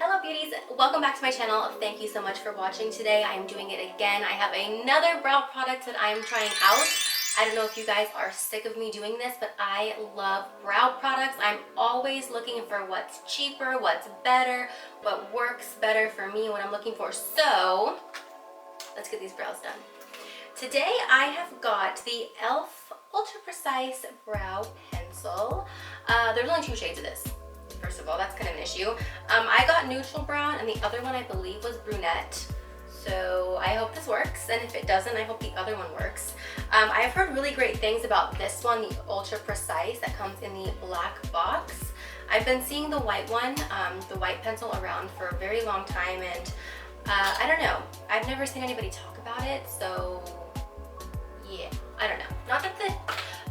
Hello beauties, welcome back to my channel. Thank you so much for watching today. I'm doing it again. I have another brow product that I'm trying out. I don't know if you guys are sick of me doing this, but I love brow products. I'm always looking for what's cheaper, what's better, what works better for me, what I'm looking for. So let's get these brows done. Today I have got the e.l.f. Ultra Precise Brow Pencil. There's only two shades of this. First of all, that's kind of an issue. I got neutral brown and the other one I believe was brunette. So I hope this works, and if it doesn't, I hope the other one works. I've heard really great things about this one, the Ultra Precise, that comes in the black box. I've been seeing the white one, the white pencil around for a very long time, and I don't know. I've never seen anybody talk about it, so yeah, I don't know.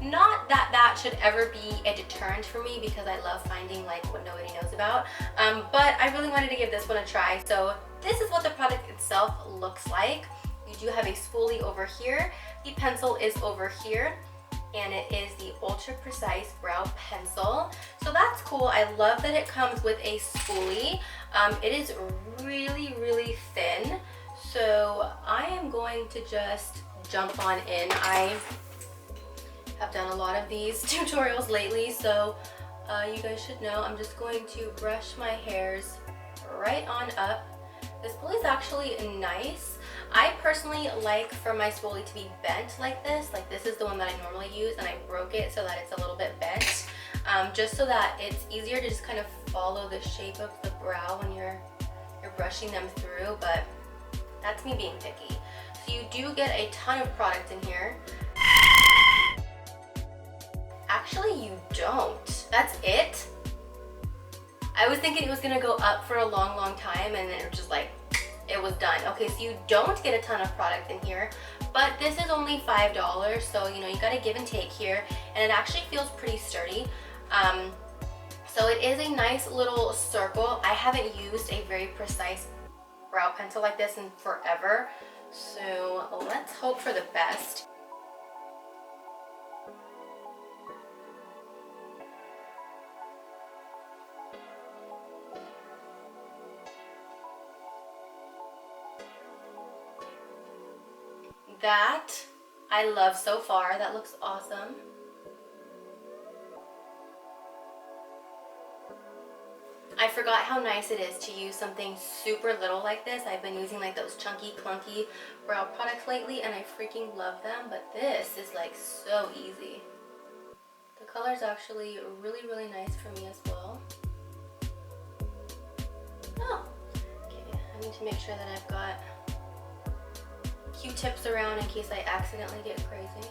Not that that should ever be a deterrent for me, because I love finding like what nobody knows about, but I really wanted to give this one a try. So this is what the product itself looks like. You do have a spoolie over here, the pencil is over here, and it is the Ultra Precise Brow Pencil. So that's cool. I love that it comes with a spoolie. It is really, really thin. So I am going to just jump on in. I've done a lot of these tutorials lately, so you guys should know I'm just going to brush my hairs right on up. This spoolie is actually nice. I personally like for my spoolie to be bent like this. Like this is the one that I normally use, and I broke it so that it's a little bit bent, just so that it's easier to just kind of follow the shape of the brow when you're brushing them through, but that's me being picky. So you do get a ton of product in here. Actually, you don't. That's it? I was thinking it was gonna go up for a long, long time, and then it was just like, it was done. Okay, so you don't get a ton of product in here, but this is only $5, so you know, you gotta give and take here, and it actually feels pretty sturdy. So it is a nice little circle. I haven't used a very precise brow pencil like this in forever, so let's hope for the best. That I love so far. That looks awesome. I forgot how nice it is to use something super little like this. I've been using like those chunky, clunky brow products lately, and I freaking love them, but this is like so easy. The color is actually really, really nice for me as well. Oh, okay, I need to make sure that I've got Q-tips around in case I accidentally get crazy.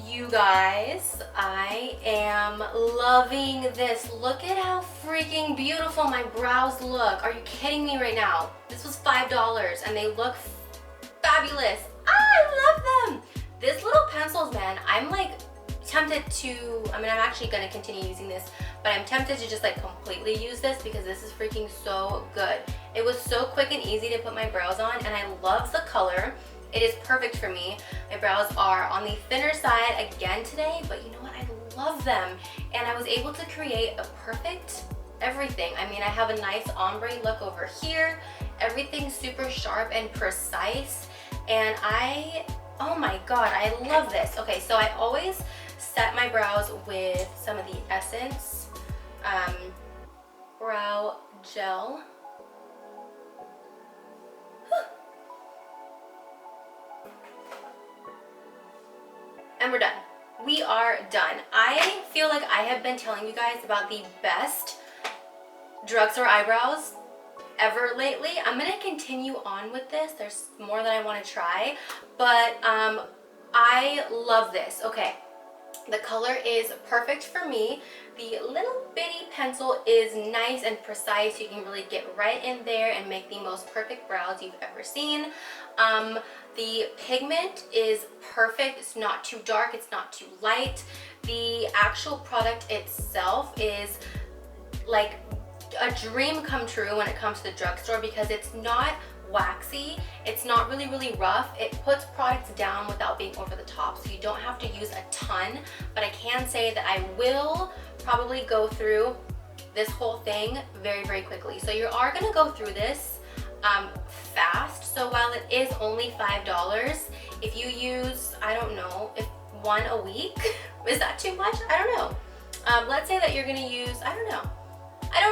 You guys, I am loving this. Look at how freaking beautiful my brows look. Are you kidding me right now? This was $5 and they look fabulous. I love them. These little pencils, man, I'm like tempted to, I mean, I'm actually gonna continue using this, but I'm tempted to just like completely use this because this is freaking so good. It was so quick and easy to put my brows on, and I love the color. It is perfect for me. My brows are on the thinner side again today, but you know what? I love them. And I was able to create a perfect everything. I mean, I have a nice ombre look over here. Everything's super sharp and precise. And oh my God, I love this. Okay, so I always set my brows with some of the Essence brow gel. And we're done. We we are done. I feel like I have been telling you guys about the best drugstore eyebrows ever lately. I'm gonna continue on with this. There's more that I want to try, but I love this. Okay, the color is perfect for me. The little bitty pencil is nice and precise. You can really get right in there and make the most perfect brows you've ever seen. The pigment is perfect. It's not too dark, it's not too light. The actual product itself is like a dream come true when it comes to the drugstore, because it's not waxy, it's not really rough. It puts products down without being over the top, so you don't have to use a ton. But I can say that I will probably go through this whole thing very quickly. So you are going to go through this fast. So while it is only $5, if you use, I don't know, if one a week, is that too much? I don't know. Let's say that you're going to use, I don't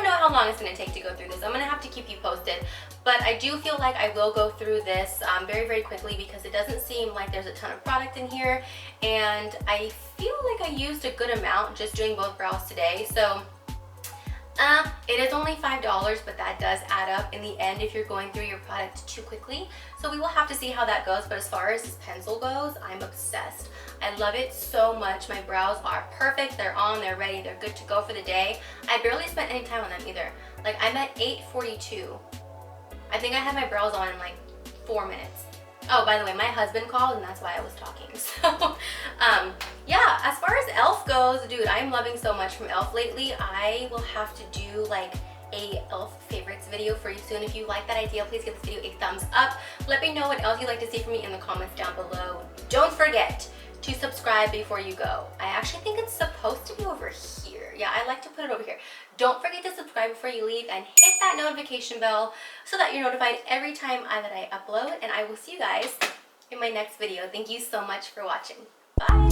know how long it's going to take to go through this. I'm going to have to keep you posted, but I do feel like I will go through this very quickly, because it doesn't seem like there's a ton of product in here, and I feel like I used a good amount just doing both brows today. So it is only $5, but that does add up in the end if you're going through your product too quickly. So we will have to see how that goes, but as far as this pencil goes, I'm obsessed. I love it so much. My brows are perfect. They're on, they're ready, they're good to go for the day. I barely spent any time on them either. Like, I'm at 8:42. I think I had my brows on in like 4 minutes. Oh, by the way, my husband called and that's why I was talking. So, yeah, as far as e.l.f. goes, dude, I'm loving so much from e.l.f. lately. I will have to do like a e.l.f. favorites video for you soon. If you like that idea, please give this video a thumbs up. Let me know what else you'd like to see from me in the comments down below. Don't forget to subscribe before you go. I actually think it's supposed to be over here. Yeah, I like to put it over here. Don't forget to subscribe before you leave and hit that notification bell so that you're notified every time that I upload, and I will see you guys in my next video. Thank you so much for watching. Bye!